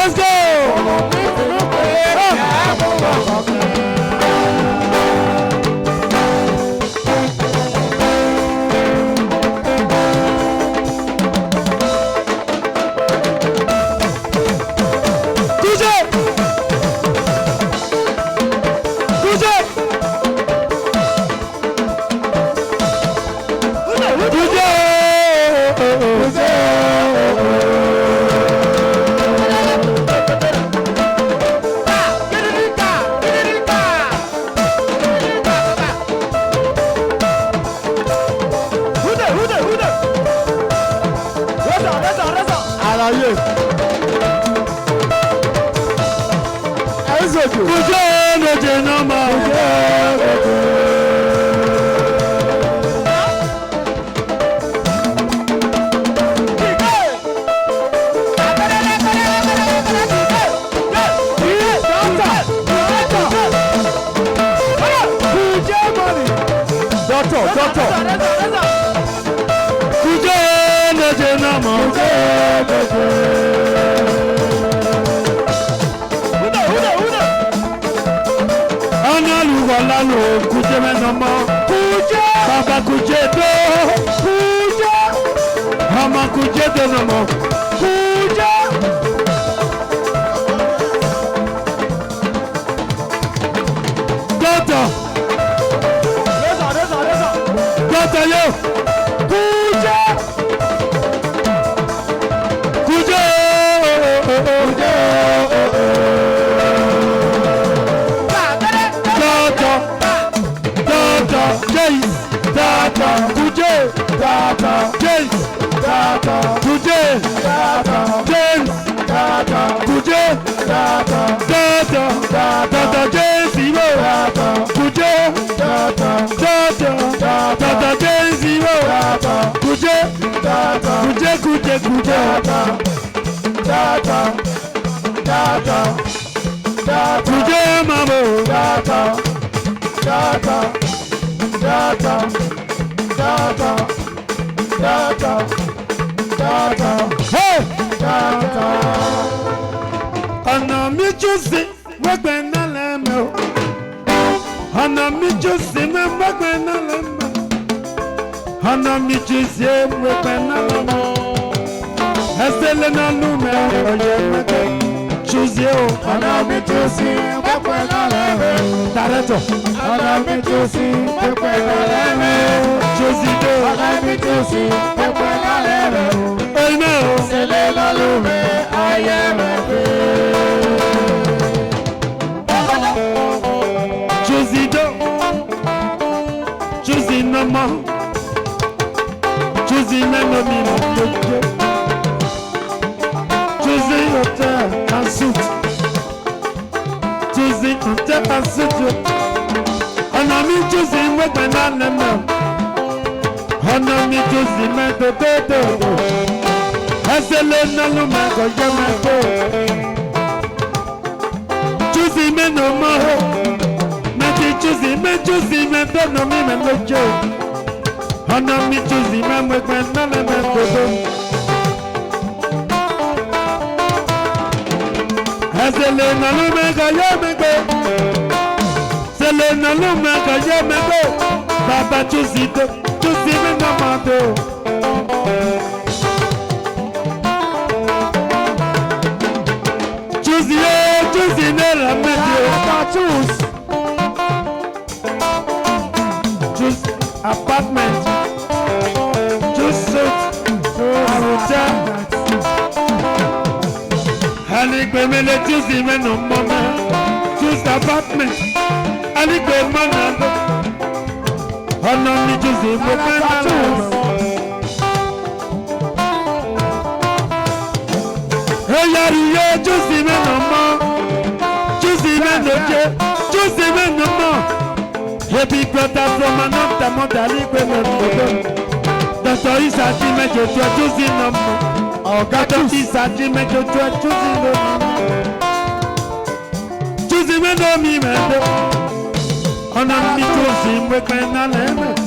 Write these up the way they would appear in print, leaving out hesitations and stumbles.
Let's go.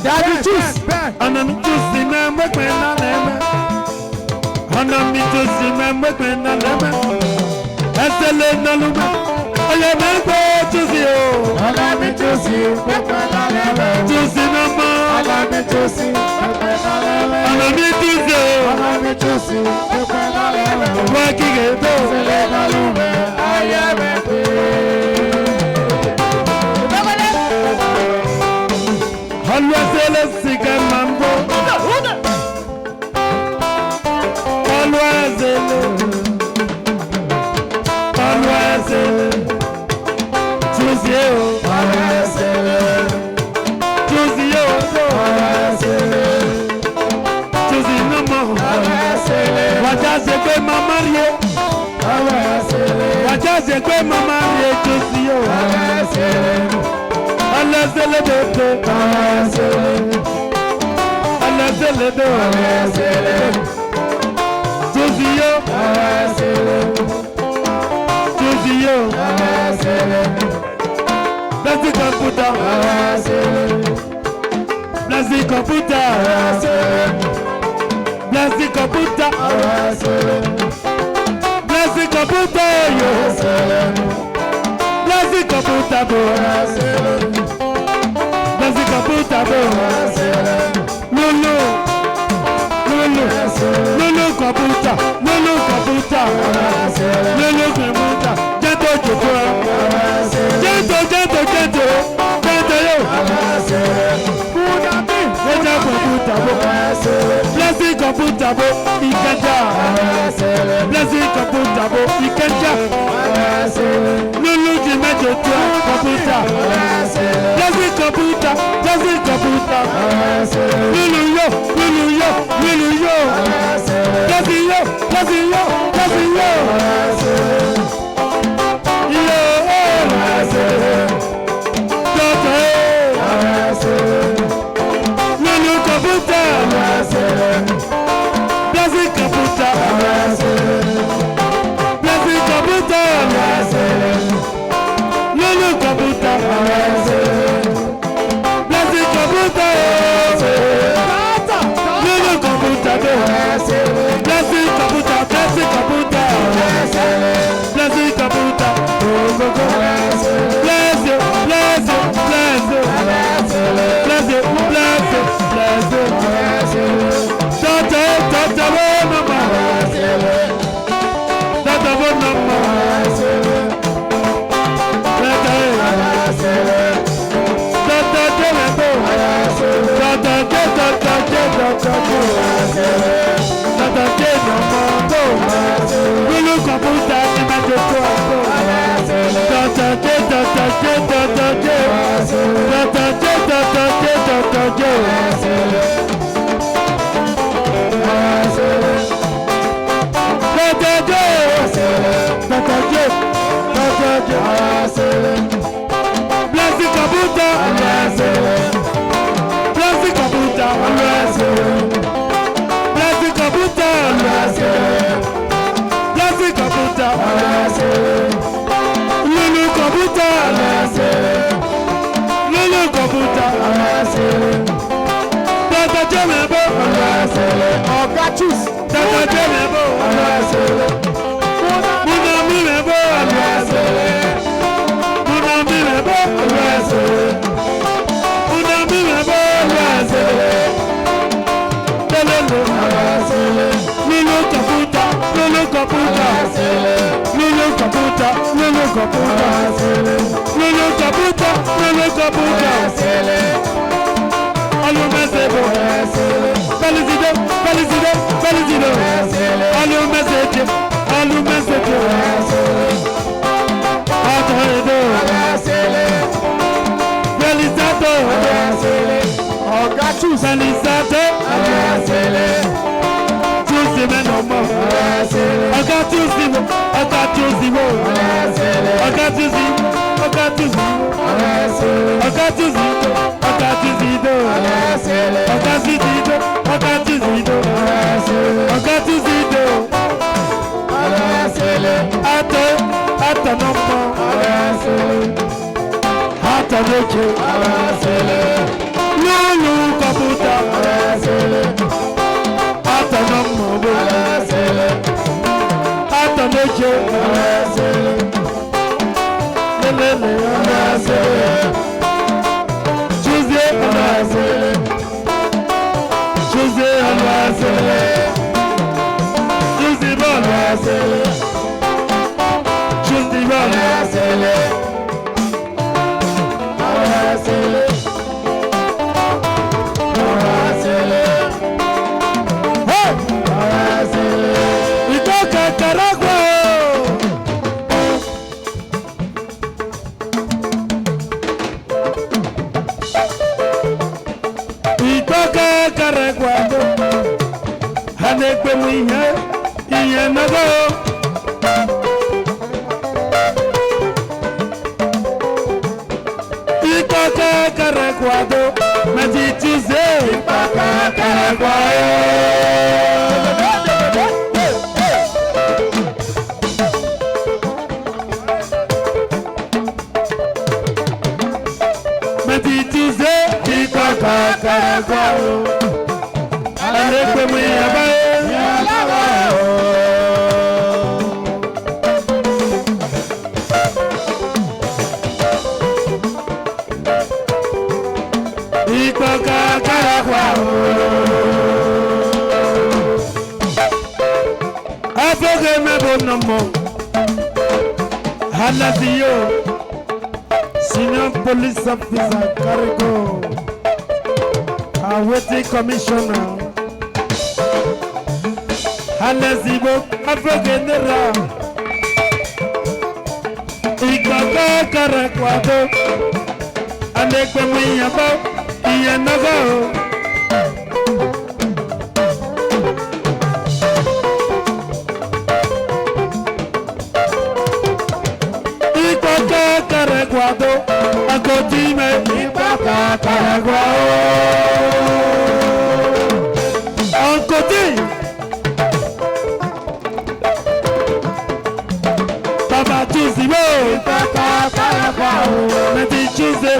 Daddy juice. And I'm just in my work when I am. And I'm just in my work when I am. That's the little I am going to see you. Allow me to see when I am. To see no more. Allow me to see when I am. And I'm to see. Allow me to see when I am. Working it out. I am Always let's see mambo. Always choose you. Choose you. Choose no more. What I say, go mama ye. What I say, go mama ye. Choose you. Allah celebrate. Allah celebrate. Choose you. Choose you. Bless the computer. Bless the computer. Bless the computer. Bless the computer. Bless the computer. Bless the computer. Lulu. Lulu computer. Lulu computer. Lulu computer. Gentle. Blessing computer, Ikanja. Blessing computer, Ikanja. Lulu Jimejo computer. Blessing computer. Lulu yo. Blessing yo. Lulu Atọ̀nà mọ̀wé. Atọ̀nà jẹ. Lélẹ̀ Tuesday Tuesday Tuesday Senior Police Officer Carico, awaiting Commissioner. Hanazibo Afrogenera, Ikaka Karakwado, Anekwamiyabo, Iyanago. Caraguado, a Cotime, Ipaca, Caraguao, Uncle D. Papa Tuesday, Ipaca, Caraguao, Meti Tuesday,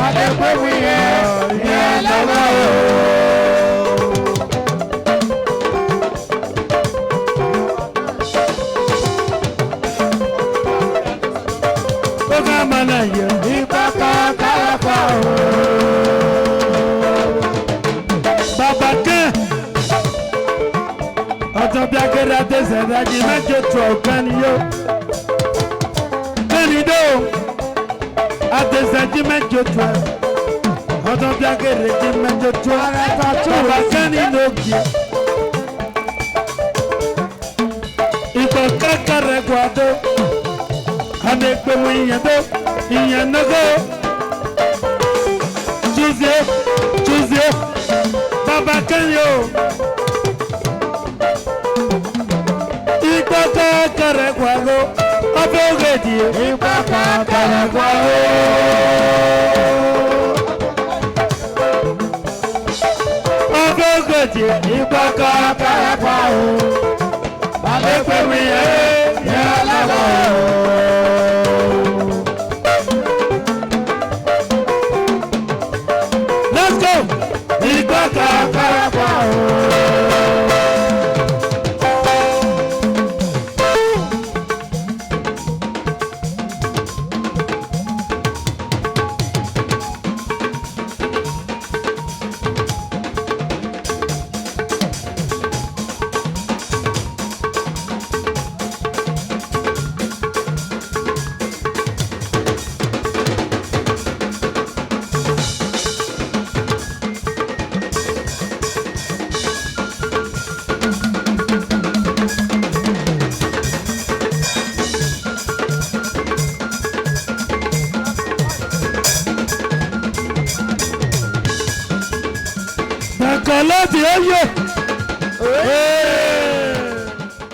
Biagera desera di mejo tro kaniyo kanido adesa di mejo tro odo biagera di mejo tro ara tu kani nogi ipo kakare gwado ane pe mu yado iyanago Tuesday baba kanyo Caraguao, Abogedi, Ipaca, Caraguao, Abogedi, Ipaca, Caraguao, Abequemia, Yalao. Let's go, Ipaca, Caraguao. Kalati oye.